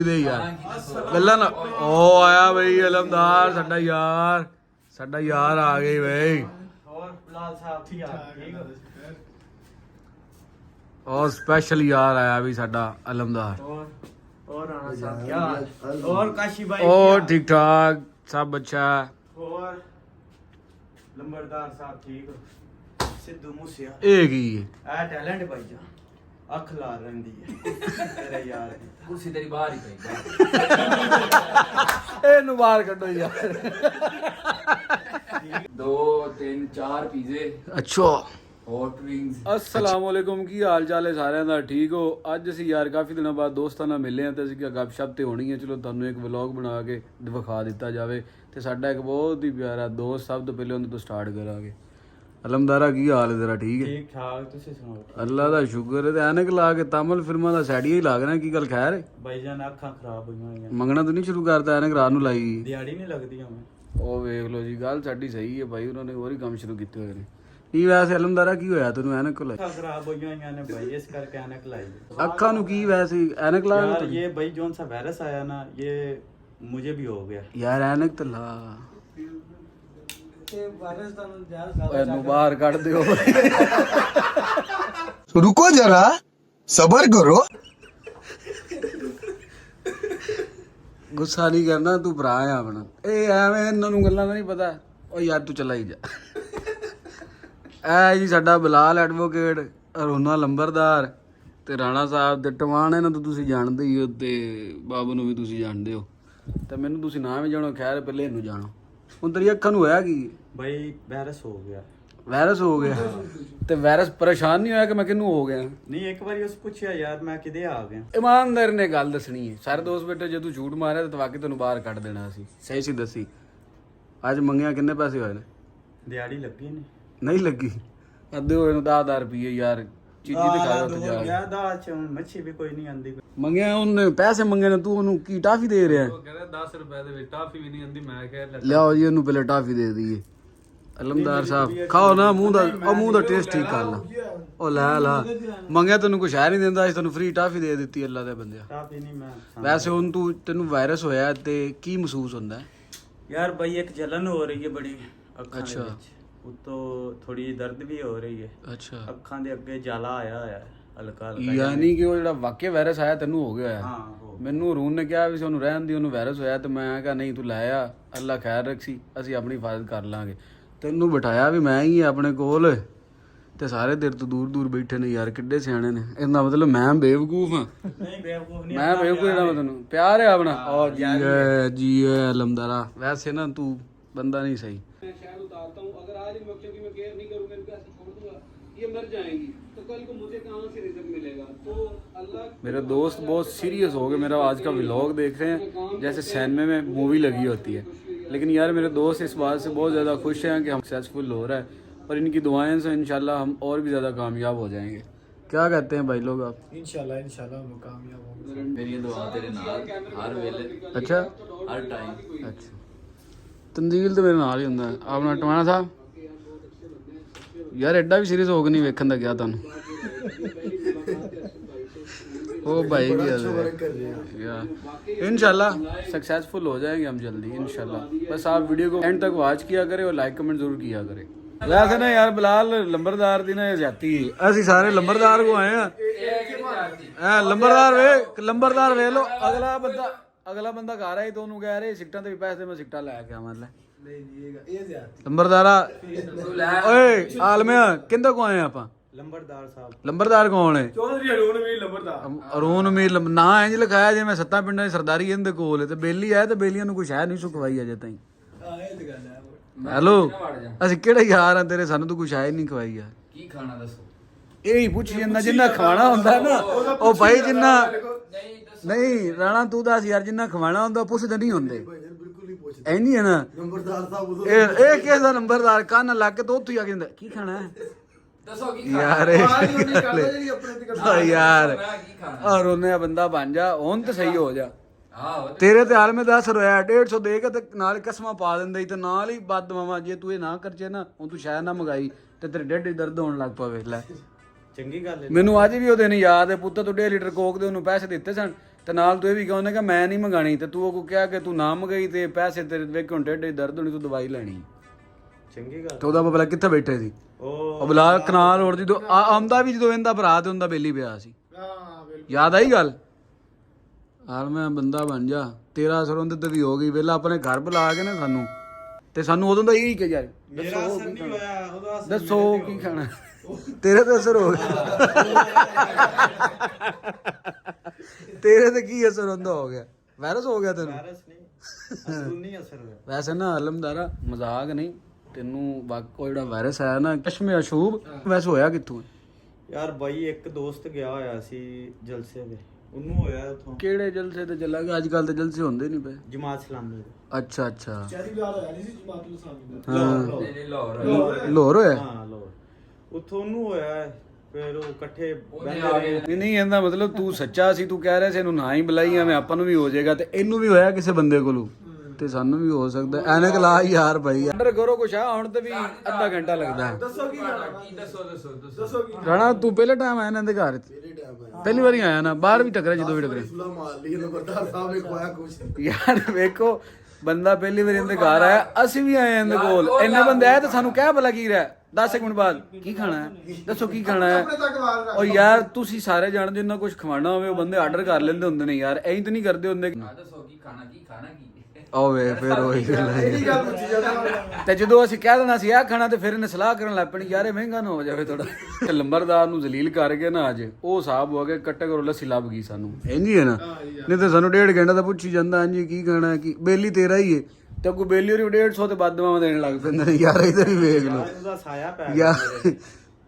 ਦੇ ਯਾਰ ਗੱਲਾਂ ਨਾ ਉਹ ਆਇਆ ਬਈ ਇਲਮਦਾਰ ਸਾਡਾ ਯਾਰ ਆ ਗਈ ਬਈ। ਹੋਰ ਲਾਲ ਸਾਹਿਬ ਠੀਕ ਆ ਠੀਕ ਹੋ ਉਹ ਸਪੈਸ਼ਲ ਯਾਰ ਆਇਆ ਵੀ ਸਾਡਾ ਇਲਮਦਾਰ। और राणा साहब क्या हाल और काशी भाई और ठीक ठाक सब अच्छा। और लंबरदार साहब ठीक हो सिद्धू मूसेआ ਇਹ ਕੀ ਹੈ? आ टैलेंट भाई जान अख ला रही है तेरे यार दी कुर्सी तेरी बाहर ही पई ਇਹਨੂੰ ਬਾਹਰ ਕੱਢੋ ਯਾਰ। 2 3 4 ਪੀਜ਼ੇ ਅੱਛਾ ਹੌਟ ਵਿੰਗਸ। ਅਸਲਾਮ ਵਾਲੇਕੁਮ, ਕੀ ਹਾਲ ਚਾਲ ਹੈ ਸਾਰਿਆਂ ਦਾ? ਠੀਕ ਹੋ? ਅੱਜ ਅਸੀਂ ਯਾਰ ਕਾਫੀ ਦਿਨਾਂ ਬਾਅਦ ਦੋਸਤਾਂ ਨਾਲ ਮਿਲੇ ਹਾਂ ਤੇ ਅਸੀਂ ਕਿਹਾ ਗੱਪਸ਼ਪ ਤੇ ਹੋਣੀ ਹੈ, ਚਲੋ ਤੁਹਾਨੂੰ ਇੱਕ ਵਲੌਗ ਬਣਾ ਕੇ ਵਿਖਾ ਦਿੱਤਾ ਜਾਵੇ। ਤੇ ਸਾਡਾ ਇੱਕ ਬਹੁਤ ਹੀ ਪਿਆਰਾ ਦੋਸਤ, ਸਭ ਤੋਂ ਪਹਿਲੇ ਉਹਦੇ ਤੋਂ ਸਟਾਰਟ ਕਰਾਂਗੇ। ਅਲਮਦਾਰਾ ਕੀ ਹਾਲ ਹੈ ਤੇਰਾ? ਠੀਕ ਹੈ? ठीक ठाक तुसी सुनाओ ਅੱਲਾ ਦਾ ਸ਼ੁਕਰ ਹੈ। ਤੇ ਐਨਕ ਲਾ ਕੇ ਤਾਮਲ ਫਿਲਮਾਂ ਦਾ ਸੈਡੀਆ ਹੀ ਲਾਗਣਾ, ਕੀ ਗੱਲ ਖੈਰ ਹੈ? भाईजान अखां खराब हुई हैं ਮੰਗਣਾ ਤਾਂ ਨਹੀਂ ਸ਼ੁਰੂ ਕਰਤਾ? ਐਨਕ ਰਾਤ ਨੂੰ ਲਾਈ। दिहाड़ी नहीं लगदी हमें ਉਹ ਵੇਖ ਲਓ ਜੀ, ਗੱਲ ਸਾਡੀ ਸਹੀ ਹੈ ਭਾਈ, ਉਹਨਾਂ ਨੇ ਹੋਰ ਹੀ ਕੰਮ ਸ਼ੁਰੂ ਕੀਤੇ ਹੋਏ ਨੇ। ਨਹੀਂ ਵੈਸੇ ਅਲਮਦਾਰਾ ਕੀ ਹੋਇਆ ਤੈਨੂੰ ਐਨਕ ਲਾਈ? अखां खराब हुई हैं ने भाई इस करके ऐनक लाई ਅੱਖਾਂ ਨੂੰ ਕੀ ਵੈਸੇ ਐਨਕ ਲਾ यार ये भाई जोन सा वायरस आया ना ये मुझे भी हो गया ਯਾਰ ਐਨਕ ਤਾਂ ਲਾ। ਇਹਨੂੰ ਬਾਹਰ ਕੱਢ ਦਿਓ। रुको जरा सबर करो। ਗੁੱਸਾ ਨਹੀਂ ਕਰਨਾ, ਤੂੰ ਭਰਾ ਆ ਆਪਣਾ। ਇਹ ਐਵੇਂ ਇਹਨਾਂ ਨੂੰ ਗੱਲਾਂ ਦਾ ਨਹੀਂ ਪਤਾ। ਉਹ ਯਾਰ ਤੂੰ ਚਲਾ ਹੀ ਜਾ। ਐ ਜੀ ਸਾਡਾ ਬਿਲਾਲ ਐਡਵੋਕੇਟ, ਰੋਨਾ ਲੰਬਰਦਾਰ ਤੇ ਰਾਣਾ ਸਾਹਿਬ ਤੇ ਟਵਾਣ, ਇਹਨਾਂ ਤੋਂ ਤੁਸੀਂ ਜਾਣਦੇ ਹੀ ਹੋ ਤੇ ਬਾਬੂ ਨੂੰ ਵੀ ਤੁਸੀਂ ਜਾਣਦੇ ਹੋ ਤੇ ਮੈਨੂੰ ਤੁਸੀਂ ਨਾ ਵੀ ਜਾਣੋ। ਖੈਰ ਪਹਿਲੇ ਇਹਨੂੰ ਜਾਣੋ। ਹੁਣ ਤੇਰੀ ਅੱਖਾਂ ਨੂੰ ਹੋਇਆ ਕੀ? भाई वायरस हो गया ਵਾਇਰਸ ਹੋ ਗਿਆ? ਤੇ ਵਾਇਰਸ ਪਰੇਸ਼ਾਨ ਨਹੀਂ ਹੋਇਆ ਕਿ ਮੈਂ ਕਿਹਨੂੰ ਹੋ ਗਿਆ? नहीं एक बार उस पूछया यार मैं किदे आ गया ਇਮਾਨਦਾਰ ਨੇ ਗੱਲ ਦੱਸਣੀ ਹੈ। ਸਾਰੇ ਦੋਸਤ ਬੇਟੇ ਜੇ ਤੂੰ ਝੂਠ ਮਾਰਿਆ ਤਾਂ ਵਾਕਈ ਤੈਨੂੰ ਬਾਹਰ ਕੱਢ ਦੇਣਾ ਸੀ। ਸਹੀ ਸੀ ਦੱਸੀ। ਅੱਜ ਮੰਗਿਆ ਕਿੰਨੇ ਪੈਸੇ ਹੋਏ ਨੇ? दिहाड़ी लगी नहीं ਨਹੀਂ ਲੱਗੀ। ਅੱਧੇ ਹੋਏ ਨੂੰ 10,000 ਰੁਪਏ ਯਾਰ। ਚੀਜ਼ੀ ਤੇ ਖਾਇਆ ਉੱਥੇ ਜਾ ਕੇ। ਗਿਆ ਦਾਲ ਚ ਹੁਣ ਮੱਛੀ ਵੀ ਕੋਈ ਨਹੀਂ ਆਂਦੀ ਮੰਗਿਆ ਉਹਨੇ, ਪੈਸੇ ਮੰਗੇ ਨੇ, ਤੂੰ ਉਹਨੂੰ ਕੀ ਟਾਫੀ ਦੇ ਰਿਹਾ? ਕਹਿੰਦਾ 10 ਰੁਪਏ ਦੇ ਵਿੱਚ ਟਾਫੀ ਵੀ ਨਹੀਂ ਆਂਦੀ। ਮੈਂ ਕਿਹਾ ਲੈ ਲਿਆਓ ਜੀ ਉਹਨੂੰ ਪਹਿਲੇ ਟਾਫੀ ਦੇ ਦਈਏ। ਅਲਮਦਾਰ ਸਾਹਿਬ ਖਾਓ ਨਾ, ਮੂੰਹ ਦਾ ਟੇਸਟ ਠੀਕ ਕਰ ਲਾ। ਉਹ ਲੈ ਮੰਗਿਆ ਤੈਨੂੰ ਕੁਛ ਹੈ ਨਹੀਂ ਦਿੰਦਾ, ਅਸੀਂ ਤੈਨੂੰ ਫ੍ਰੀ ਟਾਫੀ ਦੇ ਦਿੱਤੀ ਅੱਲਾ ਦੇ ਬੰਦਿਆ। ਟਾਫੀ ਨਹੀਂ ਮੈਂ ਵੈਸੇ ਹੁਣ ਤੈਨੂੰ ਵਾਇਰਸ ਹੋਇਆ ਤੇ ਕੀ ਮਹਿਸੂਸ ਹੁੰਦਾ ਹੈ? यार भाई एक जलन हो रही है बड़ी अखां अच्छा। दे विच उतो थोड़ी दर्द भी हो रही है ਅੱਛਾ, अखां दे अगे जाला आया होया है हल्का हल्का ਯਾਨੀ ਕਿ ਉਹ ਜਿਹੜਾ ਵਾਕਿਆ ਵਾਇਰਸ ਆਇਆ ਤੈਨੂੰ ਹੋ ਗਿਆ ਹੋਇਆ? हाँ हो ਮੈਨੂੰ ਰੂਨ ਨੇ ਕਿਹਾ ਵੀ ਸੀ ਉਹਨੂੰ ਰਹਿਣ ਦੀ, ਉਹਨੂੰ ਵਾਇਰਸ ਹੋਇਆ ਤੇ ਮੈਂ ਕਿਹਾ ਨਹੀਂ ਤੂੰ ਲੈ ਆ, ਅੱਲਾ ਖੈਰ ਰੱਖੀ, ਅਸੀਂ ਆਪਣੀ ਹਿਫਾਜ਼ਤ ਕਰ ਲਾਂਗੇ। ਤੈਨੂੰ ਬਿਠਾਇਆ ਵੀ ਮੈਂ ਹੀ ਆਪਣੇ ਕੋਲ ਤੇ ਸਾਰੇ ਦੇਰ ਤੋਂ ਦੂਰ ਦੂਰ ਬੈਠੇ ਨੇ ਯਾਰ, ਕਿੱਡੇ ਸਿਆਣੇ ਨੇ। ਇਹਦਾ ਮਤਲਬ ਮੈਂ ਬੇਵਕੂਫ ਹਾਂ? नहीं बेवकूफ नहीं ਮੈਂ ਬੇਵਕੂਫ ਜਿਹੜਾ ਤੈਨੂੰ ਪਿਆਰ ਹੈ ਆਪਣਾ। ਉਹ ਜੀ ਅਲਮਦਾਰਾ, ਵੈਸੇ ਨਾ ਤੂੰ ਬੰਦਾ ਨਹੀਂ ਸਹੀ। मैं शहर उतारता हूँ, अगर आज इन बच्चों की मैं केयर नहीं करूँगा, इनको ऐसे छोड़ दूंगा, ये मर जाएंगी, तो कल को मुझे कहाँ से रिजल्ट मिलेगा? तो अल्लाह। मेरे दोस्त बहुत सीरियस हो गए, मेरा आज का व्लॉग देख रहे हैं जैसे सिनेमा में मूवी लगी होती है। लेकिन यार मेरे दोस्त इस बात से बहुत ज़्यादा खुश हैं कि हम सक्सेसफुल हो रहा है और इनकी दुआएं से इंशाल्लाह हम और भी ज़्यादा कामयाब हो जाएंगे। क्या कहते हैं भाई लोग आप? इंशाल्लाह इंशाल्लाह हम कामयाब होंगे। ਮੇਰੀ ਦੁਆ ਤੇਰੇ ਨਾਲ ਹਰ ਵੇਲੇ अच्छा ਹਰ ਟਾਈਮ। अच्छा, ਤੰਦੀਲ ਤੇ ਮੇਰੇ ਨਾਲ ਹੀ ਹੁੰਦਾ। ਆਪਣਾ ਟਵਾਣਾ ਸਾਹਿਬ ਯਾਰ ਐਡਾ ਵੀ ਸੀਰੀਅਸ ਹੋ ਕੇ ਨਹੀਂ ਵੇਖਣ ਦਾ ਗਿਆ ਤੁਹਾਨੂੰ। ਉਹ ਭਾਈ भी यार इंशाल्लाह सक्सेसफुल हो जाएंगे हम जल्दी इंशाल्लाह। बस आप वीडियो को एंड तक वॉच किया करें और लाइक कमेंट जरूर किया करें। वैसे ना यार बिलाल लंबरदार दी ना ज्यादती है। ਅਸੀਂ ਸਾਰੇ ਲੰਬਰਦਾਰ ਕੋ ਆਏ ਆ। ਲੰਬਰਦਾਰ ਵੇ ਲੋ। ਅਗਲਾ ਬੰਦਾ ਘਰ ਆਈ ਤਾਂ ਉਹਨੂੰ ਕਹਿ ਰਹੇ ਸਿਕਟਾਂ ਤੇ ਵੀ ਪੈਸੇ ਦੇ, ਮੈਂ ਸਿਕਟਾਂ ਲੈ ਕੇ ਆਵਾਂ। ਲੈ ਲੰਬਰਦਾਰਾ ਓਏ ਆਲਮਿਆ ਕਿੰਦਾ ਕੋ ਆਏ ਆਪਾਂ? लंबरदार साहब ਲੰਬਰਦਾਰ ਕੌਣ ਹੈ? चौधरी अरुण मीर लंबरदार। ਅਰੂਨ ਮੀਰ ਨਾ ਇੰਜ ਲਿਖਾਇਆ ਜਿਵੇਂ ਸੱਤਾਂ ਪਿੰਡਾਂ ਦੀ ਸਰਦਾਰੀ ਇਹਦੇ ਕੋਲ ਹੈ ਤੇ ਬੇਲੀ ਹੈ ਤੇ ਬੇਲੀਆਂ ਨੂੰ ਕੁਛ ਹੈ ਨਹੀਂ ਸੁਖਵਾਈ ਅਜੇ ਤਾਈਂ। ਹੈਲੋ, ਅਸੀਂ ਕਿਹੜੇ ਯਾਰ ਆ ਤੇਰੇ, ਸਾਨੂੰ ਤੂੰ ਕੁਛ ਹੈ ਨਹੀਂ ਖਵਾਈ ਯਾਰ। ਕੀ ਖਾਣਾ ਦੱਸੋ? ਇਹ ਹੀ ਪੁੱਛ ਜਾਂਦਾ ਜਿੰਨਾ ਖਾਣਾ ਹੁੰਦਾ ਨਾ ਉਹ ਭਾਈ ਜਿੰਨਾ ਨਹੀਂ ਰਾਣਾ ਤੂੰ ਦੱਸ ਯਾਰ, ਜਿੰਨਾ ਖਵਾਣਾ ਹੁੰਦਾ ਪੁੱਛਦੇ ਨਹੀਂ ਹੁੰਦੇ। ਐ ਨਹੀਂ ਹੈ ਨਾ नंबरदार साहब ਇਹ ਕਿਸ ਦਾ ਨੰਬਰਦਾਰ ਕੰਨ ਲੱਗ ਕੇ ਤੋਂ ਉੱਥੇ ਆ ਕੇ ਕਹਿੰਦਾ ਕੀ ਖਾਣਾ ਹੈ ਦੱਸੋ ਕੀ ਯਾਰ। ਯਾਰ ਕੀ ਖਾਣਾ? ਔਰ ਉਹਨੇ ਬੰਦਾ ਬਣ ਜਾ ਹੁਣ ਤੇ ਸਹੀ ਹੋ ਜਾ। ਆਹੋ ਤੇਰੇ ਤੇ ਹਾਲ ਮੈਂ ਦੱਸ ਰੋਇਆ 150 ਦੇ ਕੇ ਤੇ ਨਾਲ ਕਸਮਾਂ ਪਾ ਦਿੰਦਾ ਤੇ ਨਾਲ ਹੀ ਬਦਦੁਆਵਾਂ। ਜੇ ਤੂੰ ਇਹ ਨਾ ਕਰਚੇ ਨਾ, ਹੁਣ ਤੂੰ ਸ਼ਾਇਦ ਨਾ ਮੰਗਾਈ ਤੇ ਤੇਰੇ ਢਿੱਡ 'ਚ ਦਰਦ ਹੋਣ ਲੱਗ ਪਵੇ। ਲੈ चंगी गल है ਮੈਨੂੰ ਅੱਜ ਵੀ ਉਹਦੇ ਨਹੀਂ ਯਾਦ ਹੈ, ਪੁੱਤ ਤੂੰ 1.5 ਲੀਟਰ ਕੋਕ ਦੇ ਉਹਨੂੰ ਪੈਸੇ ਦਿੱਤੇ ਸਨ ਤੇ ਤੇ ਨਾਲ ਤੂੰ ਇਹ ਵੀ ਕਹਿੰਦਾ ਕਿ ਮੈਂ ਨਹੀਂ ਮੰਗਾਣੀ ਤੇ ਤੂੰ ਉਹ ਕਿਹਾ ਕਿ ਤੂੰ ਨਾ ਮੰਗਾਈ ਤੇ ਪੈਸੇ ਤੇਰੇ ਵੇਖ ਹੁਣ ਢਿੱਡ 'ਚ ਦਰਦ ਹੋਣੀ ਤੂੰ ਦਵਾਈ ਲੈਣੀ ਚੰਗੀ ਗੱਲ ਤੇ ਉਹਦਾ ਬਬਲਾ ਕਿੱਥੇ ਬੈਠੇ ਸੀ ਉਹ ਉਹ ਬਲਾ ਕਨਾਲ ਰੋਡ ਜਦੋਂ ਆਉਂਦਾ ਵੀ ਜਦੋਂ ਇਹਦਾ ਭਰਾ ਤੇ ਹੁੰਦਾ ਬੇਲੀ ਪਿਆ ਸੀ ਹਾਂ ਬਿਲਕੁਲ ਯਾਦ ਆਈ ਗੱਲ ਯਾਰ ਮੈਂ ਬੰਦਾ ਬਣ ਜਾ ਤੇਰਾ ਅਸਰ ਉਹਦੇ ਤੇ ਵੀ ਹੋ ਗਈ ਵੇਲਾ ਆਪਣੇ ਘਰ ਬੁਲਾ ਕੇ ਨਾ ਸਾਨੂੰ ਤੇ ਸਾਨੂੰ ਉਦੋਂ ਦਾ ਇਹੀ ਕਿ ਯਾਰ ਮੇਰਾ ਅਸਰ ਨਹੀਂ ਹੋਇਆ ਉਹਦਾ ਅਸਰ ਦੱਸੋ ਕੀ ਖਾਣਾ ਤੇਰੇ ਤੇ ਅਸਰ ਹੋ ਗਿਆ ਤੇਰੇ ਤੇ ਕੀ ਅਸਰ ਹੁੰਦਾ ਹੋ ਗਿਆ ਵਾਇਰਸ ਹੋ ਗਿਆ ਤੈਨੂੰ ਵਾਇਰਸ ਨਹੀਂ ਅੰਦਰੂਨੀ ਅਸਰ ਹੋਇਆ ਵੈਸੇ ਨਾ ਆਲਮਦਾਰਾ ਮਜ਼ਾਕ ਨਹੀਂ ਤੈਨੂੰ ਉਹ ਜਿਹੜਾ ਵਾਇਰਸ ਆਇਆ ਨਾ ਚਸ਼ਮੇ ਅਸ਼ੂਬ ਵੈਸੇ ਹੋਇਆ ਕਿੱਥੋਂ ਯਾਰ ਬਾਈ ਇੱਕ ਦੋਸਤ ਗਿਆ ਹੋਇਆ ਸੀ ਜਲਸੇ ਦੇ ਉਹਨੂੰ ਹੋਇਆ ਉਥੋਂ ਕਿਹੜੇ ਜਲਸੇ ਤੇ ਚੱਲਾ ਗਿਆ ਅੱਜ ਕੱਲ ਤੇ ਜਲਸੇ ਹੁੰਦੇ ਨਹੀਂ ਪਏ ਜਮਾਤ ਇਸਲਾਮੀ ਦੇ ਅੱਛਾ ਅੱਛਾ ਚੈਰੀ ਵਿਆਹ ਹੋਇਆ ਨਹੀਂ ਸੀ ਜਮਾਤੁਲ ਇਸਲਾਮੀ ਦਾ ਹਾਂ ਨਹੀਂ ਨਹੀਂ ਲਾਹੌਰ ਲਾਹੌਰ ਹੋਇਆ ਹਾਂ ਲੋ ਉਥੋਂ ਉਹਨੂੰ ਹੋਇਆ ਫਿਰ ਉਹ ਇਕੱਠੇ ਉਹਨੇ ਆ ਗਏ ਨਹੀਂ ਨਹੀਂ ਇਹਦਾ ਮਤਲਬ ਤੂੰ ਸੱਚਾ ਸੀ ਤੂੰ ਕਹਿ ਰਿਹਾ ਸੀ ਇਹਨੂੰ ਨਾ ਹੀ ਬੁਲਾਈ ਐਵੇਂ ਆਪਾਂ ਨੂੰ ਵੀ ਹੋ ਜਾਏਗਾ ਤੇ ਇਹਨੂੰ ਵੀ ਹੋਇਆ ਕਿਸੇ ਬੰਦੇ ਕੋਲੋਂ ਤੇ ਸਾਨੂੰ ਵੀ ਹੋ ਸਕਦਾ ਐਨਕ ਲਾ ਯਾਰ ਭਾਈ ਅੰਡਰ ਕਰੋ ਕੁਛ ਆ ਹੁਣ ਤੇ ਵੀ ਅੱਧਾ ਘੰਟਾ ਲੱਗਦਾ ਹੈ ਦੱਸੋ ਕੀ ਕੀ ਦੱਸੋ ਕੀ ਰਾਣਾ ਤੂੰ ਪਹਿਲੇ ਟਾਈਮ ਆਇਆ ਇਹਨਾਂ ਦੇ ਘਰ ਪਹਿਲੀ ਵਾਰੀ ਆਇਆ ਨਾ ਬਾਹਰ ਵੀ ਟੱਕਰਿਆ ਜਦੋਂ ਵੀ ਟੱਕਰਿਆ ਸੁਲਾ ਮਾਰ ਲਈ ਨੰਬਰਦਾਰ ਸਾਹਿਬ ਨੇ ਖਵਾਇਆ ਕੁਛ ਯਾਰ ਵੇਖੋ ਬੰਦਾ ਪਹਿਲੀ ਵਾਰੀ ਇਹਦੇ ਘਰ ਆਇਆ ਅਸੀਂ ਵੀ ਆਏ ਇਹਦੇ ਕੋਲ ਇੰਨੇ ਬੰਦੇ ਆਏ ਤੇ ਸਾਨੂੰ ਕਹਿ ਭਲਾ ਕੀ ਰਿਹਾ 10 ਮਿੰਟ ਬਾਅਦ ਕੀ ਖਾਣਾ ਹੈ ਦੱਸੋ ਕੀ ਖਾਣਾ ਹੈ ਆਪਣੇ ਤੱਕ ਵਾਰ ਰੱਖ ਉਹ ਯਾਰ ਤੁਸੀਂ ਸਾਰੇ ਜਾਣਦੇ ਉਹਨਾਂ ਕੁਝ ਖਵਾਣਾ ਹੋਵੇ ਉਹ ਬੰਦੇ ਆਰਡਰ ਕਰ ਲੈਂਦੇ ਹੁੰਦੇ ਨੇ ਯਾਰ ਐਂ ਤਾਂ ਨਹੀਂ ਕਰਦੇ ਹੁੰਦੇ ਦੱਸੋ ਕੀ ਖਾਣਾ ਕੀ ਓਏ ਫਿਰ ਉਹੀ ਗੱਲ ਹੈ ਇਹਦੀ ਗੱਲ ਪੁੱਛੀ ਜਾਂਦਾ ਤੇ ਜਦੋਂ ਅਸੀਂ ਕਹਿ ਦੇਣਾ ਸੀ ਆਹ ਖਾਣਾ ਤੇ ਫਿਰ ਇਹਨੇ ਸਲਾਹ ਕਰਨ ਲੱਗ ਪੈਣੀ ਯਾਰ ਇਹ ਮਹਿੰਗਾ ਨਾ ਹੋ ਜਾਵੇ ਥੋੜਾ ਤੇ ਲੰਬਰਦਾਰ ਨੂੰ ਜ਼ਲੀਲ ਕਰਕੇ ਨਾ ਅੱਜ ਉਹ ਹਿਸਾਬ ਹੋ ਗਿਆ ਕੱਟੇ ਕਰੋ ਲੱਸੀ ਲੱਭ ਗਈ ਸਾਨੂੰ ਇੰਜ ਹੀ ਹੈ ਨਾ ਨਹੀਂ ਤੇ ਸਾਨੂੰ 1.5 ਘੰਟਾ ਤਾਂ ਪੁੱਛੀ ਜਾਂਦਾ ਹਾਂਜੀ ਕੀ ਖਾਣਾ ਕੀ ਬੇਲੀ ਤੇਰਾ ਹੀ ਏ ਤੇ ਅੱਗੋਂ ਬੇਲੀ ਹੋਰੀ 150 ਤੇ ਬਦਦੁਆਵਾਂ ਦੇਣ ਲੱਗ ਪੈਂਦੇ ਨੇ ਯਾਰ ਇਧਰ ਵੀ ਵੇਖ ਲਓ ਉਹਦਾ ਸਾਇਆ ਪੈ ਗਿਆ ਯਾਰ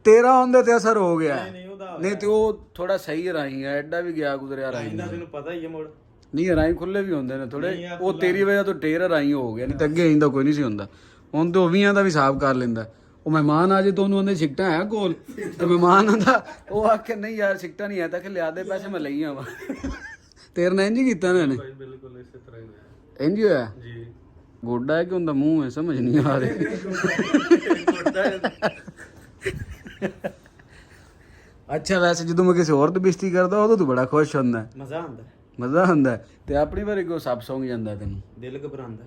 ਤੇਰਾ ਉਹਦੇ ਤੇ ਅਸਰ ਹੋ ਗਿਆ ਨਹੀਂ ਉਹਦਾ ਨਹੀਂ ਤੇ ਉਹ ਥੋੜਾ ਸਹੀ ਰਾਹੀਂ ਹੈ ਐਡਾ ਵੀ ਗਿਆ ਗੁਜ਼ਰਿਆ ਰਾਹੀਂ ਇਹਦਾ ਤੈਨੂੰ ਪਤਾ ਹੀ ਹੈ ਮੋੜ ਨਹੀਂ ਰਾਹੀਂ ਖੁੱਲੇ ਵੀ ਹੁੰਦੇ ਨੇ ਥੋੜੇ ਉਹ ਤੇਰੀ ਵਜ੍ਹਾ ਤੋਂ ਟੇਰ ਰਾਹੀਂ ਹੋ ਗਿਆ ਨਹੀਂ ਤਾਂ ਅੱਗੇ ਇੰਦਾ ਕੋਈ ਨਹੀਂ ਸੀ ਹੁੰਦਾ ਹੁਣ ਤੇ ਉਹ 20 ਦਾ ਵੀ ਹਿਸਾਬ ਕਰ ਲੈਂਦਾ ਉਹ ਮਹਿਮਾਨ ਆ ਜੇ ਤਾਂ ਉਹਨੂੰ ਆਂਦੇ ਸਿੱਕਟਾਂ ਹੈ ਕੋਲ ਤੇ ਮਹਿਮਾਨ ਆਂਦਾ ਉਹ ਆਖੇ ਨਹੀਂ ਯਾਰ ਸਿੱਕਟਾਂ ਨਹੀਂ ਹੈ ਤਾਂ ਕਿ ਲਿਆ ਦੇ ਪੈਸੇ ਮੈਂ ਲਈ ਆਵਾਂ ਤੇਰੇ ਨਾਲ ਇੰਜ ਹੀ ਕੀਤਾ ਨਾ ਇਹਨੇ ਭਾਈ ਬਿਲਕੁਲ ਇਸੇ ਤਰ੍ਹਾਂ ਹੀ ਹੋਇਆ ਇੰਜ ਹੀ ਹੋਇਆ ਜੀ ਗੋਡਾ ਹੈ ਕਿ ਹੁੰਦਾ ਮੂੰਹ ਹੈ ਸਮਝ ਨਹੀਂ ਆ ਰਹੀ ਅੱਛਾ ਵੈਸੇ ਜਦੋਂ ਮੈਂ ਕਿਸੇ ਹੋਰ ਦੀ ਬੇਇੱਜ਼ਤੀ ਕਰਦਾ ਉਦੋਂ ਤੂੰ ਬੜਾ ਖੁਸ਼ ਹੁੰਦਾ ਮਜ਼ਾ ਆਉਂਦਾ ਮਜ਼ਾ ਹੁੰਦਾ ਤੇ ਆਪਣੀ ਵਾਰੀ ਕੋ ਸੱਪ ਸੌਂਗ ਜਾਂਦਾ ਤੈਨੂੰ ਦਿਲ ਘਬਰਾਉਂਦਾ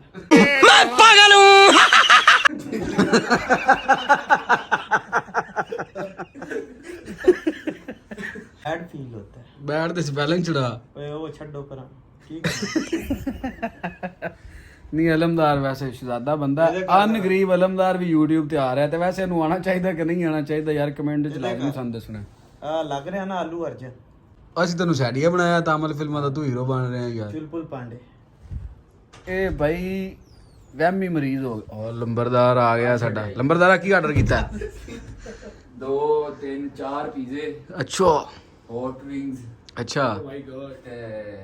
ਐਡ ਫੀਲ ਹੁੰਦਾ ਹੈ ਬੈਠ ਤੇ ਸਪੈਲਿੰਗ ਚੜਾ ਓਏ ਉਹ ਛੱਡੋ ਪਰਾਂ ਕੀ ਨਹੀਂ ਅਲਮਦਾਰ ਵੈਸੇ ਸ਼ਹਜ਼ਾਦਾ ਬੰਦਾ ਅਨ ਗਰੀਬ ਅਲਮਦਾਰ ਵੀ YouTube ਤੇ ਆ ਰਿਹਾ ਤੇ ਵੈਸੇ ਇਹਨੂੰ ਆਣਾ ਚਾਹੀਦਾ ਕਿ ਨਹੀਂ ਆਣਾ ਚਾਹੀਦਾ ਯਾਰ ਕਮੈਂਟ ਚ ਲਾਜ਼ਮੀ ਸਾਨੂੰ ਦੱਸਣਾ ਆ ਲੱਗ ਰਿਹਾ ਨਾ ਆਲੂ ਅਰਜਨ ਅਸੀਂ ਤੈਨੂੰ ਸੈਡੀਆ ਬਣਾਇਆ ਤਾਮਲ ਫਿਲਮਾਂ ਦਾ ਤੂੰ ਹੀਰੋ ਬਣ ਰਿਹਾ ਯਾਰ ਚੁਲਪੁਲ ਪਾਂਡੇ ਇਹ ਭਾਈ ਵਹਿਮੀ ਮਰੀਜ਼ ਹੋ ਗਿਆ ਉਹ ਲੰਬਰਦਾਰ ਆ ਗਿਆ ਸਾਡਾ ਲੰਬਰਦਾਰਾ ਕੀ ਆਰਡਰ ਕੀਤਾ 2 3 4 ਪੀਜ਼ੇ ਅੱਛਾ ਹੌਟ ਵਿੰਗਸ ਅੱਛਾ ਮਾਈ ਗॉड ਤੇ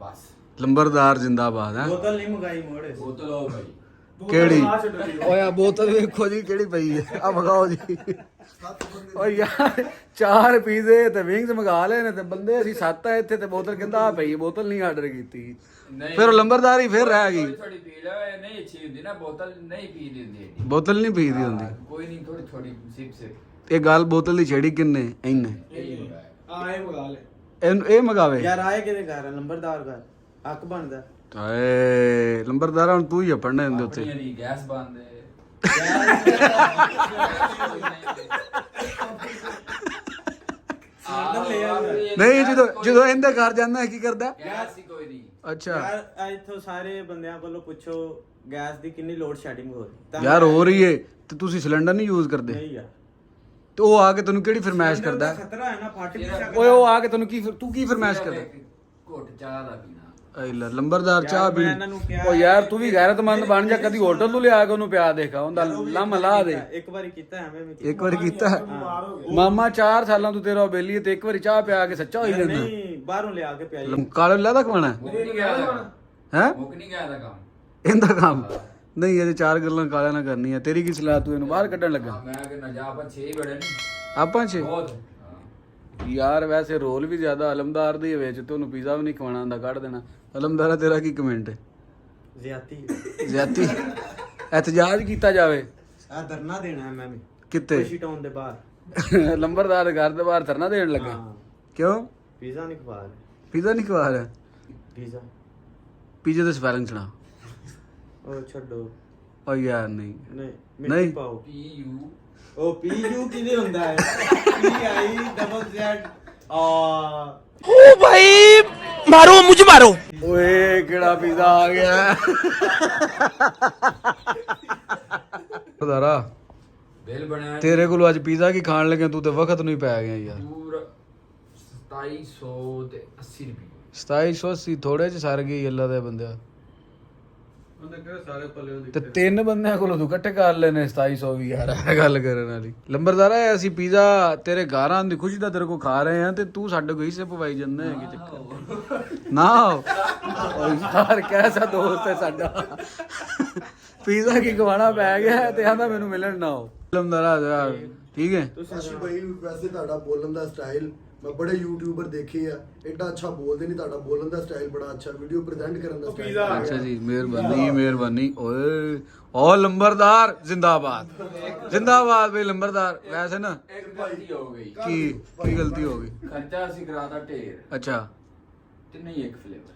ਬਸ ਲੰਬਰਦਾਰ ਜਿੰਦਾਬਾਦ ਹੈ ਬੋਤਲ ਨਹੀਂ ਮੰਗਾਈ ਮੋੜੇ ਬੋਤਲ ਹੋ ਭਾਈ ਕਿਹੜੀ ਓਏ ਆ ਬੋਤਲ ਵੇਖੋ ਜੀ ਕਿਹੜੀ ਪਈ ਹੈ ਆ ਮਗਾਓ ਜੀ ਓ ਯਾਰ 4 ਪੀਜ਼ੇ ਤੇ ਵਿੰਗਸ ਮੰਗਾ ਲਏ ਨੇ ਤੇ ਬੰਦੇ ਅਸੀਂ 7 ਆ ਇੱਥੇ ਤੇ ਬੋਤਲ ਕਹਿੰਦਾ ਆ ਪਈ ਬੋਤਲ ਨਹੀਂ ਆਰਡਰ ਕੀਤੀ ਫਿਰ ਉਹ ਲੰਬਰਦਾਰ ਹੀ ਫਿਰ ਰਹਿ ਗਈ ਥੋੜੀ ਪੀ ਲੈ ਨਹੀਂ ਅੱਛੀ ਹੁੰਦੀ ਨਾ ਬੋਤਲ ਨਹੀਂ ਪੀ ਦਿੰਦੀ ਬੋਤਲ ਨਹੀਂ ਪੀਦੀ ਹੁੰਦੀ ਕੋਈ ਨਹੀਂ ਥੋੜੀ ਥੋੜੀ ਸਿਪ ਸਿਪ ਇਹ ਗੱਲ ਬੋਤਲ ਦੀ ਛੇੜੀ ਕਿੰਨੇ ਇੰਨੇ ਆਏ ਮਗਾ ਲੈ ਇਹ ਮਗਾਵੇ ਯਾਰ ਆਏ ਕਿਹਦੇ ਘਰ ਨੰਬਰਦਾਰ ਘਰ ਹੱਕ ਬਣਦਾ ਏ ਲੰਬਰਦਾਰਾ ਹੁਣ ਤੂੰ ਹੀ ਪੜਨੇ ਹੁੰਦੇ ਉੱਥੇ ਆਪਣੀ ਗੈਸ ਬੰਦ ਹੈ ਨਹੀਂ ਜਦੋਂ ਇਹਦੇ ਘਰ ਜਾਂਦਾ ਕੀ ਕਰਦਾ ਗੈਸ ਹੀ ਕੋਈ ਨਹੀਂ ਅੱਛਾ ਯਾਰ ਇੱਥੋਂ ਸਾਰੇ ਬੰਦਿਆਂ ਕੋਲੋਂ ਪੁੱਛੋ ਗੈਸ ਦੀ ਕਿੰਨੀ ਲੋਡ ਸ਼ੈਡਿੰਗ ਹੋ ਰਹੀ ਯਾਰ ਹੋ ਰਹੀ ਏ ਤੇ ਤੁਸੀਂ ਸਿਲੰਡਰ ਨਹੀਂ ਯੂਜ਼ ਕਰਦੇ ਨਹੀਂ ਯਾਰ ਤੇ ਉਹ ਆ ਕੇ ਤੈਨੂੰ ਕਿਹੜੀ ਫਰਮਾਇਸ਼ ਕਰਦਾ ਖਤਰਾ ਹੈ ਨਾ ਫਟ ਵੀ ਸਕਦਾ ਓਏ ਉਹ ਆ ਕੇ ਤੈਨੂੰ ਤੂੰ ਕੀ ਫਰਮਾਇਸ਼ ਕਰਦਾ ਘੁੱਟ ਚਾਹ ਦਾ ਪੀਣਾ ਐ ਲੈ ਲੰਬਰਦਾਰ ਚਾਹ ਪੀ ਮੈਂ ਇਹਨਾਂ ਨੂੰ ਕਿਹਾ ਓ ਯਾਰ ਤੂੰ ਵੀ ਗੈਰਤਮੰਦ ਬਣ ਜਾ ਕਦੀ ਹੋਟਲ ਤੋਂ ਲਿਆ ਕੇ ਉਹਨੂੰ ਪਿਆ ਦੇਖਾ ਉਹਦਾ ਲੰਮ ਲਾ ਦੇ ਇੱਕ ਵਾਰੀ ਕੀਤਾ ਐਵੇਂ ਵੀ ਇੱਕ ਵਾਰੀ ਕੀਤਾ ਬਿਮਾਰ ਹੋ ਗਿਆ ਮਾਮਾ 4 ਸਾਲਾਂ ਤੋਂ ਤੇਰਾ ਬੇਲੀ ਤੇ ਇੱਕ ਵਾਰੀ ਚਾਹ ਪਿਆ ਕੇ ਸੱਚਾ ਹੋਈ ਲੈਂਦਾ ਨਹੀਂ ਬਾਹਰੋਂ ਲਿਆ ਕੇ ਪਿਆਈ ਕਾਲੇ ਲੈਦਾ ਖਵਾਣਾ ਮੁੱਕ ਨਹੀਂ ਗਿਆ ਇਹਦਾ ਹੈ ਮੁੱਕ ਨਹੀਂ ਗਿਆ ਇਹਦਾ ਕੰਮ ਇਹਦਾ ਕੰਮ ਨਹੀਂ ਇਹਦੇ 4 ਗੱਲਾਂ ਕਾਲਿਆਂ ਨਾਲ ਕਰਨੀਆਂ ਤੇਰੀ ਕੀ ਸਲਾਹ ਤੂੰ ਇਹਨੂੰ ਬਾਹਰ ਕੱਢਣ ਲੱਗਾ ਮੈਂ ਕਿ ਨਾ ਜਾ ਆਪਾਂ 6 ਹੀ ਬੜੇ ਨਹੀਂ ਆਪਾਂ 'ਚ ਬਹੁਤ ਯਾਰ ਵੈਸੇ ਰੋਲ ਵੀ ਜ਼ਿਆਦਾ ਅਲਮਦਾਰ ਦੇ ਵਿੱਚ ਤੇ ਉਹਨੂੰ ਪੀਜ਼ਾ ਵੀ ਨਹੀਂ ਖਵਾਣਾ ਹੁੰਦਾ ਕੱਢ ਦੇਣਾ ਅਲਮਦਾਰਾ ਤੇਰਾ ਕੀ ਕਮੈਂਟ ਹੈ ਜ਼ਿਆਤੀ ਜ਼ਿਆਤੀ ਇਤਜਾਜ ਕੀਤਾ ਜਾਵੇ ਆ ਧਰਨਾ ਦੇਣਾ ਹੈ ਮੈਂ ਵੀ ਕਿੱਥੇ ਖੁਸ਼ੀ ਟਾਊਨ ਦੇ ਬਾਹਰ ਲੰਬਰਦਾਰ ਘਰ ਦੇ ਬਾਹਰ ਧਰਨਾ ਦੇਣ ਲੱਗਾ ਹਾਂ ਕਿਉਂ ਪੀਜ਼ਾ ਨਹੀਂ ਖਵਾ ਰਹੇ ਪੀਜ਼ਾ ਨਹੀਂ ਖਵਾ ਰਿਹਾ? ਪੀਜ਼ਾ ਪੀਜ਼ੇ ਦੀ ਸਪੈਲਿੰਗ ਸੁਣਾ। ਉਹ ਛੱਡੋ। ਓ ਯਾਰ ਨਹੀਂ ਨਹੀਂ ਨਹੀਂ। ਮਿੱਟੀ ਪਾਓ। PU ਉਹ ਪੀਯੂ ਕਿਹਦੇ ਹੁੰਦਾ ਹੈ? PIZZ ਆ ਓਏ ਕਿਹੜਾ ਪੀਜ਼ਾ ਆ ਗਿਆ ਖੁਦਾਰਾ ਬਿੱਲ ਬਣਿਆ ਤੇਰੇ ਕੋਲ ਅੱਜ ਪੀਜ਼ਾ ਕੀ ਖਾਣ ਲੱਗੇ ਤੂੰ ਤੇ ਵਕਤ ਨੂੰ ਹੀ ਪੈ ਗਿਆ ਯਾਰ। ਪੂਰਾ 2780 ਰੁਪਏ 2780 ਥੋੜੇ ਚ ਸਰ ਗਈ ਅੱਲਾ ਦੇ ਬੰਦਿਆ। ਉਹਨੇ ਕਿਹਾ ਸਾਰੇ ਪੱਲੇ ਤੇ ਤਿੰਨ ਬੰਦਿਆਂ ਕੋਲੋਂ ਤੂੰ ਇਕੱਠੇ ਕਰ ਲੈਨੇ 2700 ਵੀ ਯਾਰ ਇਹ ਗੱਲ ਕਰਨ ਵਾਲੀ। ਲੰਬਰਦਾਰਾ ਅਸੀਂ ਪੀਜ਼ਾ ਤੇਰੇ ਘਰ ਆਉਣ ਦੀ ਖੁਸ਼ੀ ਦਾ ਤੇਰੇ ਕੋ ਖਾ ਰਹੇ ਆ ਤੇ ਤੂੰ ਸਾਡੇ ਕੋਈ ਹਿੱਸੇ ਪਵਾਈ ਜਾਂਦਾ ਹੈ ਕਿ ਚੱਕਰ ਨਾ ਓ ਯਾਰ ਕੈਸਾ ਦੋਸਤ ਹੈ ਸਾਡਾ ਪੀਜ਼ਾ ਕੀ ਖਵਾਣਾ ਪੈ ਗਿਆ ਤੇ ਆਂਦਾ ਮੈਨੂੰ ਮਿਲਣ ਨਾ ਹੋ। ਲੰਬਰਦਾਰਾ ਯਾਰ ਠੀਕ ਹੈ। ਅਸ਼ੀ ਭਾਈ ਵੈਸੇ ਤੁਹਾਡਾ ਬੋਲਣ ਦਾ ਸਟਾਈਲ ਮੈਂ ਬੜੇ ਯੂਟਿਊਬਰ ਦੇਖੇ ਆ, ਐਡਾ ਅੱਛਾ ਬੋਲਦੇ ਨਹੀਂ, ਤੁਹਾਡਾ ਬੋਲਣ ਦਾ ਸਟਾਈਲ ਬੜਾ ਅੱਛਾ, ਵੀਡੀਓ ਪ੍ਰੈਜ਼ੈਂਟ ਕਰਨ ਦਾ ਸਟਾਈਲ। ਅੱਛਾ ਜੀ ਮਿਹਰਬਾਨੀ ਮਿਹਰਬਾਨੀ। ਓਏ ਓ ਲੰਬਰਦਾਰ ਜ਼ਿੰਦਾਬਾਦ ਜ਼ਿੰਦਾਬਾਦ ਬਈ ਲੰਬਰਦਾਰ। ਵੈਸੇ ਨਾ ਇੱਕ ਗਲਤੀ ਹੋ ਗਈ ਕੀ ਗਲਤੀ ਹੋ ਗਈ? ਖਰਚਾ ਅਸੀਂ ਕਰਾਤਾ ਢੇਰ ਅੱਛਾ ਤੇ ਨਹੀਂ ਇੱਕ ਫਲੇਵਰ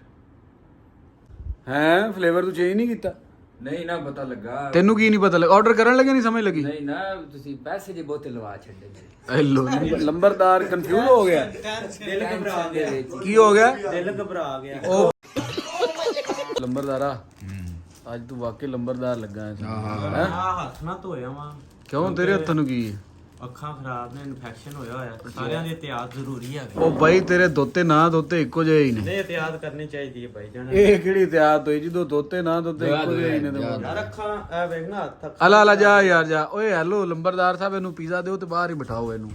ਹੈ ਫਲੇਵਰ ਤੂੰ ਚੇਂਜ ਨਹੀਂ ਕੀਤਾ? ਨਹੀਂ ਨਾ ਪਤਾ ਲੱਗਾ ਤੈਨੂੰ ਕੀ ਨਹੀਂ ਪਤਾ ਲੱਗਾ? ਆਰਡਰ ਕਰਨ ਲੱਗੇ ਨਹੀਂ ਸਮਝ ਲੱਗੀ? ਨਹੀਂ ਨਾ ਤੁਸੀਂ ਪੈਸੇ ਦੀ ਬੋਤਲ ਲਵਾ ਛੱਡੇ ਮੇਰੇ ਹੈਲੋ ਲੰਬਰਦਾਰ ਕਨਫਿਊਜ਼ ਹੋ ਗਿਆ। ਦਿਲ ਘਬਰਾ ਗਿਆ। ਕੀ ਹੋ ਗਿਆ? ਦਿਲ ਘਬਰਾ ਗਿਆ। ਉਹ ਲੰਬਰਦਾਰਾ ਅੱਜ ਤੂੰ ਵਾਕਈ ਲੰਬਰਦਾਰ ਲੱਗਾ ਹੈ। ਹੈਂ? ਹੱਥ ਨਾ ਧੋਇਆ ਵਾਂ। ਕਿਉਂ ਤੇਰੇ ਹੱਥਾਂ ਨੂੰ ਕੀ ਹੈ? ਅੱਖਾਂ ਖਰਾਬ ਨੇ, ਇਨਫੈਕਸ਼ਨ ਹੋਇਆ ਹੋਇਆ। ਸਾਰਿਆਂ ਦੀ ਇhtiyat ਜ਼ਰੂਰੀ ਹੈ। ਉਹ ਬਾਈ ਤੇਰੇ ਦੋਤੇ ਨਾ ਦੋਤੇ ਇੱਕੋ ਜਿਹੇ ਹੀ ਨੇ। ਨਹੀਂ ਇhtiyat ਕਰਨੀ ਚਾਹੀਦੀ ਹੈ ਭਾਈ ਜਾਨ। ਇਹ ਕਿਹੜੀ ਇਤਿਆਦ ਹੋਈ ਜਦੋਂ ਦੋਤੇ ਨਾ ਦੋਤੇ ਇੱਕੋ ਜਿਹੇ ਹੀ ਨੇ ਤੇ ਯਾਰ ਅੱਖਾਂ ਐ ਵੇਖ ਨਾ ਹੱਥ ਅਲਾ ਅਲਾ ਜਾ ਯਾਰ ਜਾ। ਓਏ ਹੈਲੋ ਲੰਬਰਦਾਰ ਸਾਹਿਬ ਇਹਨੂੰ ਪੀਜ਼ਾ ਦਿਓ ਤੇ ਬਾਹਰ ਹੀ ਬਿਠਾਓ ਇਹਨੂੰ।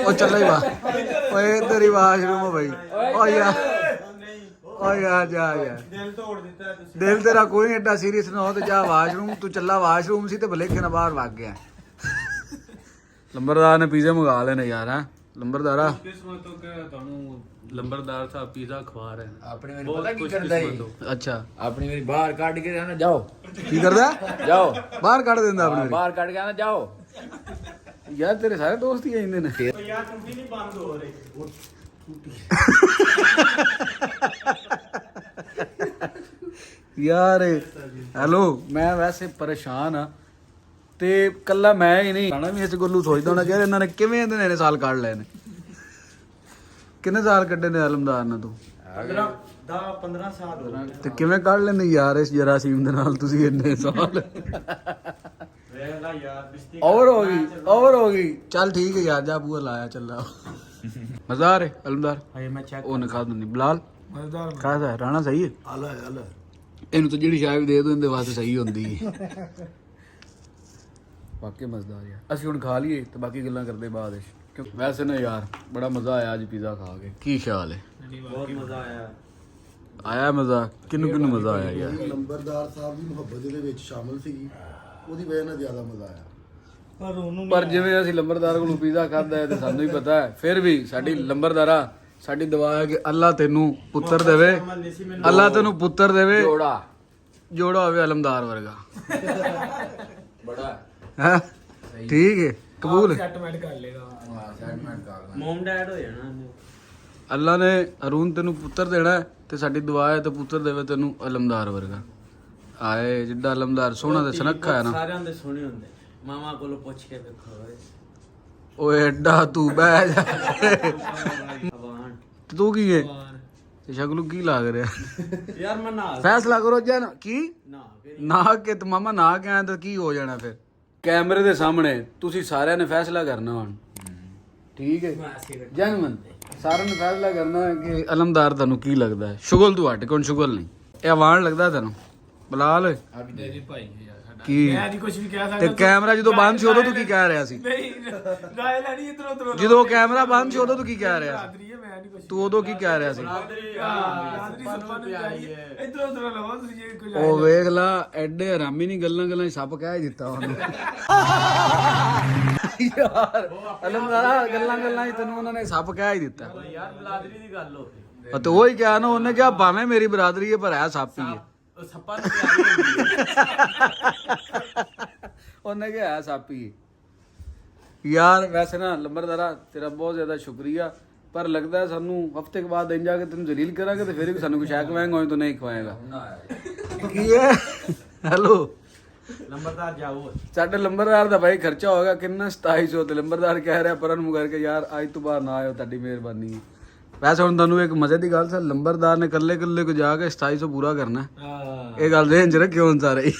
ਉਹ ਚੱਲੇ ਵਾ ਓਏ ਇੱਧਰ ਹੀ ਵਾਸ਼ਰੂਮ ਬਾਈ। ਓ ਯਾਰ ਓ ਯਾਰ ਜਾ ਯਾਰ ਦਿਲ ਤੋੜ ਦਿੱਤਾ ਤੁਸੀਂ। ਦਿਲ ਤੇਰਾ ਕੋਈ ਐਡਾ ਸੀਰੀਅਸ ਨਾ ਹੋ ਤੇ ਜਾ ਵਾਸ਼ਰੂਮ। ਤੂੰ ਚੱਲਾ ਵਾਸ਼ਰੂਮ ਸੀ ਤੇ ਭਲੇਖੇ ਨਾਲ ਬਾਹਰ ਵਗ ਗਿਆ। ਲੰਬਰਦਾਰ ਨੇ ਪੀਜ਼ਾ ਮੰਗਾ ਲੈਣੇ ਯਾਰ ਹੈ ਲੰਬਰਦਾਰਾ। ਕਿਸਮਤ ਤੋਂ ਕਿ ਤੁਹਾਨੂੰ ਲੰਬਰਦਾਰ ਸਾਹਿਬ ਪੀਜ਼ਾ ਖਵਾ ਰਹੇ ਨੇ। ਆਪਣੇ ਮੈਨੂੰ ਪਤਾ ਕੀ ਕਰਦਾ ਈ ਅੱਛਾ ਆਪਣੀ ਮੇਰੀ ਬਾਹਰ ਕੱਢ ਕੇ ਨਾ ਜਾਓ ਕੀ ਕਰਦਾ? ਜਾਓ ਬਾਹਰ ਕੱਢ ਦਿੰਦਾ ਆਪਣੇ ਬਾਹਰ ਕੱਢ ਕੇ ਨਾ ਜਾਓ। ਯਾਰ ਤੇਰੇ ਸਾਰੇ ਦੋਸਤ ਹੀ ਆ ਜਾਂਦੇ ਨੇ। ਯਾਰ ਟੁੱਟੀ ਨਹੀਂ ਬੰਦ ਹੋ ਰਹੀ। ਯਾਰ ਹੈਲੋ ਮੈਂ ਵੈਸੇ ਪਰੇਸ਼ਾਨ ਆ ਤੇ ਕੱਲਾ ਮੈਂ ਹੀ ਨਹੀਂ ਖਾਣਾ ਵੀ ਇਸ ਗੱਲੋਂ ਸੋਚਦਾ ਹੋਣਾ ਯਾਰ ਇਹਨਾਂ ਨੇ ਕਿਵੇਂ ਇਹਦੇ ਨੇ ਸਾਲ ਕੱਢ ਲਏ ਨੇ। ਕਿੰਨੇ ਸਾਲ ਕੱਢੇ ਨੇ ਆਲਮਦਾਰ ਨੇ ਤੂੰ? 15 ਸਾਲ ਹੋ ਗਏ। ਤੇ ਕਿਵੇਂ ਕੱਢ ਲੈਂਦੇ ਯਾਰ ਇਸ ਜਰਾਸੀਮ ਦੇ ਨਾਲ ਤੁਸੀਂ ਇੰਨੇ ਸਾਲ? ਵੇਖ ਲੈ ਯਾਰ ਬਿਸਤੀ ਓਵਰ ਹੋ ਗਈ ਚੱਲ ਠੀਕ ਹੈ ਯਾਰ ਜਾ ਬੂਆ ਲਾਇਆ ਚੱਲਾ। ਮਜ਼ਾ ਆ ਰਿਹਾ ਆਲਮਦਾਰ? ਹਏ ਮੈਂ ਚੈੱਕ ਉਹ ਨਾ ਖਾ ਦਿੰਦੀ ਬਲਾਲ ਕਾਹਦਾ ਰਾਣਾ ਸਹੀ ਹੈ? ਆਲਾ ਆਲਾ ਇਹਨੂੰ ਤਾਂ ਜਿਹੜੀ ਸ਼ਾਇਦ ਦੇ ਦੋ ਇਹਦੇ ਵਾਸਤੇ ਸਹੀ ਹੁੰਦੀ ਹੈ। ਵਾਕਈ ਮਜ਼ੇਦਾਰ ਯਾਰ। ਅਸੀਂ ਹੁਣ ਖਾ ਲਈਏ ਤੇ ਬਾਕੀ ਗੱਲਾਂ ਕਰਦੇ ਬਾਅਦ ਵਿੱਚ। ਕਿਉਂ ਵੈਸੇ ਨਾ ਯਾਰ ਬੜਾ ਮਜ਼ਾ ਆਇਆ ਅੱਜ ਪੀਜ਼ਾ ਖਾ ਕੇ। ਕੀ ਖਿਆਲ ਹੈ? ਬਹੁਤ ਮਜ਼ਾ ਆਇਆ। ਆਇਆ ਮਜ਼ਾ? ਕਿਹਨੂੰ ਕਿਹਨੂੰ ਮਜ਼ਾ ਆਇਆ ਯਾਰ? ਨੰਬਰਦਾਰ ਸਾਹਿਬ ਦੀ ਮੁਹੱਬਤ ਦੇ ਵਿੱਚ ਸ਼ਾਮਲ ਸੀਗੀ, ਉਹਦੀ ਵਜ੍ਹਾ ਨਾਲ ਜ਼ਿਆਦਾ ਮਜ਼ਾ ਆਇਆ। ਪਰ ਉਹਨੂੰ ਪਰ ਜਿਵੇਂ ਅਸੀਂ ਲੰਬਰਦਾਰ ਕੋਲੋਂ ਪੀਜ਼ਾ ਖਾਦਾ ਹੈ ਤੇ ਸਾਨੂੰ ਹੀ ਪਤਾ ਹੈ, ਫਿਰ ਵੀ ਸਾਡੀ ਲੰਬਰਦਾਰਾ ਸਾਡੀ ਦੁਆ ਹੈ ਕਿ ਅੱਲਾ ਤੈਨੂੰ ਪੁੱਤਰ ਦੇਵੇ, ਅੱਲਾ ਤੈਨੂੰ ਪੁੱਤਰ ਦੇਵੇ, ਜੋੜਾ ਹੋਵੇ ਅਲਮਦਾਰ ਵਰਗਾ। ਬੜਾ ਹੈ ਠੀਕ ਹੈ ਕਬੂਲ ਹੈ। ਸੈਟਲਮੈਂਟ ਕਰ ਲੇਗਾ। ਮਮ ਡੈਡ ਹੋ ਜਾਣਾ ਉਹਨੇ। ਅੱਲਾ ਨੇ ਅਰੂਨ ਤੈਨੂੰ ਪੁੱਤਰ ਦੇਣਾ ਹੈ ਤੇ ਸਾਡੀ ਦੁਆ ਹੈ ਤੇ ਪੁੱਤਰ ਦੇਵੇ ਤੈਨੂੰ ਅਲਮਦਾਰ ਵਰਗਾ। ਆਏ ਜਿੱਡਾ ਅਲਮਦਾਰ ਸੋਹਣਾ ਤੇ ਸੁਨੱਖਾ ਹੈ ਨਾ। ਸਾਰਿਆਂ ਦੇ ਸੋਹਣੇ ਹੁੰਦੇ। ਮਾਮਾ ਕੋਲੋਂ ਪੁੱਛ ਕੇ ਵੇਖੋ ਓਏ। ਓਏ ਐਡਾ ਤੂੰ ਬਹਿ ਜਾ। ਅਵਾਨ ਤੇ ਤੂੰ ਕੀ ਹੈ ਤੇ ਸ਼ਕਲੂ ਕੀ ਲੱਗ ਰਿਹਾ? ਯਾਰ ਮੈਂ ਨਾ ਫੈਸਲਾ ਕਰੋ ਜਨ ਕੀ ਨਾ ਕੇ ਨਾ ਕਿ ਤੇ ਮਾਮਾ ਨਾ ਕਹਿਆ ਤਾਂ ਕੀ ਹੋ ਜਾਣਾ ਫਿਰ? ਕੈਮਰੇ ਦੇ ਸਾਹਮਣੇ ਤੁਸੀਂ ਸਾਰਿਆਂ ਨੇ ਫੈਸਲਾ ਕਰਨਾ ਹੁਣ ਠੀਕ ਹੈ ਜਨਮਨ ਸਾਰਿਆਂ ਨੇ ਫੈਸਲਾ ਕਰਨਾ ਹੈ ਕਿ ਅਲਮਦਾਰ ਤੁਹਾਨੂੰ ਕੀ ਲੱਗਦਾ ਹੈ। ਸ਼ੁਗਲ ਤੂੰ ਹਟ ਕੋਣ ਸ਼ੁਗਲ ਨਹੀਂ ਇਹ ਆਵਾਨ ਲੱਗਦਾ ਤੈਨੂੰ ਬਲਾਲ ਕੀ ਨਹੀਂ ਕੁਝ ਵੀ ਕਹਿ ਤੇ ਕੈਮਰਾ ਜਦੋਂ ਬੰਦ ਸੀ ਉਦੋਂ ਤੂੰ ਕੀ ਕਹਿ ਰਿਹਾ ਸੀ? ਨਹੀਂ ਰਾਏ ਲੈਣੀ ਇਧਰ ਉਧਰ ਜਦੋਂ ਕੈਮਰਾ ਬੰਦ ਸੀ ਉਦੋਂ ਤੂੰ ਕੀ ਕਹਿ ਰਿਹਾ ਸੀ? ਮੈਂ ਨਹੀਂ ਕੁਝ ਤੂੰ ਉਦੋਂ ਕੀ ਕਹਿ ਰਿਹਾ ਸੀ? ਇਧਰ ਉਧਰ ਲਵਾ ਤੁਸੀਂ ਜੇ ਕੁਝ ਉਹ ਵੇਖ ਲਾ ਐਡੇ ਹਰਾਮੀ ਨਹੀਂ ਗੱਲਾਂ ਗੱਲਾਂ 'ਚ ਸੱਪ ਕਹਿ ਦਿੱਤਾ ਉਹਨੂੰ ਯਾਰ ਅਲਮਦਾਰਾ ਗੱਲਾਂ ਗੱਲਾਂ 'ਚ ਤੈਨੂੰ ਉਹਨਾਂ ਨੇ ਸੱਪ ਕਹਿ ਹੀ ਦਿੱਤਾ ਯਾਰ ਬਲਾਦਰੀ ਦੀ ਗੱਲ ਹੋ ਗਈ। ਤੇ ਉਹੀ ਕਿਹਾ ਨਾ ਉਹਨੇ ਕਿਹਾ ਭਾਵੇਂ ਮੇਰੀ ਬਰਾਦਰੀ ਹੈ ਪਰ ਹੈ ਸੱਪ ਹੀ ਹੈ। ਉਹ ਸੱਪਾਂ ਨੂੰ ਪਿਆਰੀ ਹੁੰਦੀ ਹੈ। ਉਹਨੇ ਕਿਹਾ ਹੈ ਸੱਪ ਹੀ ਹੈ। ਯਾਰ ਵੈਸੇ ਨਾ ਲੰਬਰਦਾਰਾ ਤੇਰਾ ਬਹੁਤ ਜ਼ਿਆਦਾ ਸ਼ੁਕਰੀਆ ਪਰ ਲੱਗਦਾ ਹੈ ਸਾਨੂੰ ਹਫਤੇ ਕੇ ਬਾਅਦ ਇੰਜ ਜਾ ਕੇ ਤੈਨੂੰ ਜਲੀਲ ਕਰਾਂਗੇ ਤੇ ਫਿਰ ਵੀ ਸਾਨੂੰ ਕੁਛ ਖਵਾਏਗਾ ਹੋਏ ਤਾਂ ਨਹੀਂ ਖਵਾਏਗਾ ਕੀ ਹੈ ਹੈਲੋ ਨੰਬਰਦਾਰ ਜਾਓ ਸਾਡੇ ਲੰਬਰਦਾਰ ਦਾ ਭਾਈ ਖਰਚਾ ਹੋਗਾ ਕਿੰਨਾ 2700 ਤੇ ਲੰਬਰਦਾਰ ਕਹਿ ਰਿਹਾ ਪਰਨ ਨੂੰ ਕਰਕੇ ਯਾਰ ਅੱਜ ਤੋਂ ਬਾਅਦ ਨਾ ਆਇਓ ਤੁਹਾਡੀ ਮਿਹਰਬਾਨੀ ਵੈਸੇ ਹੁਣ ਤੁਹਾਨੂੰ ਇੱਕ ਮਜ਼ੇ ਦੀ ਗੱਲ ਸਰ ਲੰਬਰਦਾਰ ਨੇ ਇਕੱਲੇ ਕੋ ਜਾ ਕੇ 2700 ਪੂਰਾ ਕਰਨਾ ਇਹ ਗੱਲ ਦੇ ਇੰਜ ਰੱਖਿਓ ਹੁਣ ਸਾਰੇ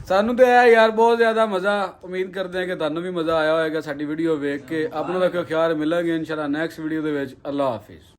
ਸਾਨੂੰ ਤੇ ਆਇਆ ਯਾਰ ਬਹੁਤ ਜ਼ਿਆਦਾ ਮਜ਼ਾ ਉਮੀਦ ਕਰਦੇ ਹਾਂ ਕਿ ਤੁਹਾਨੂੰ ਵੀ ਮਜ਼ਾ ਆਇਆ ਹੋਵੇਗਾ ਸਾਡੀ ਵੀਡੀਓ ਵੇਖ ਕੇ ਆਪਣਾ ਰੱਖਿਓ ਖਿਆਲ ਮਿਲਾਂਗੇ ਇਨਸ਼ਾਅੱਲਾ ਨੈਕਸਟ ਵੀਡੀਓ ਦੇ ਵਿੱਚ ਅੱਲਾ ਹਾਫਿਜ਼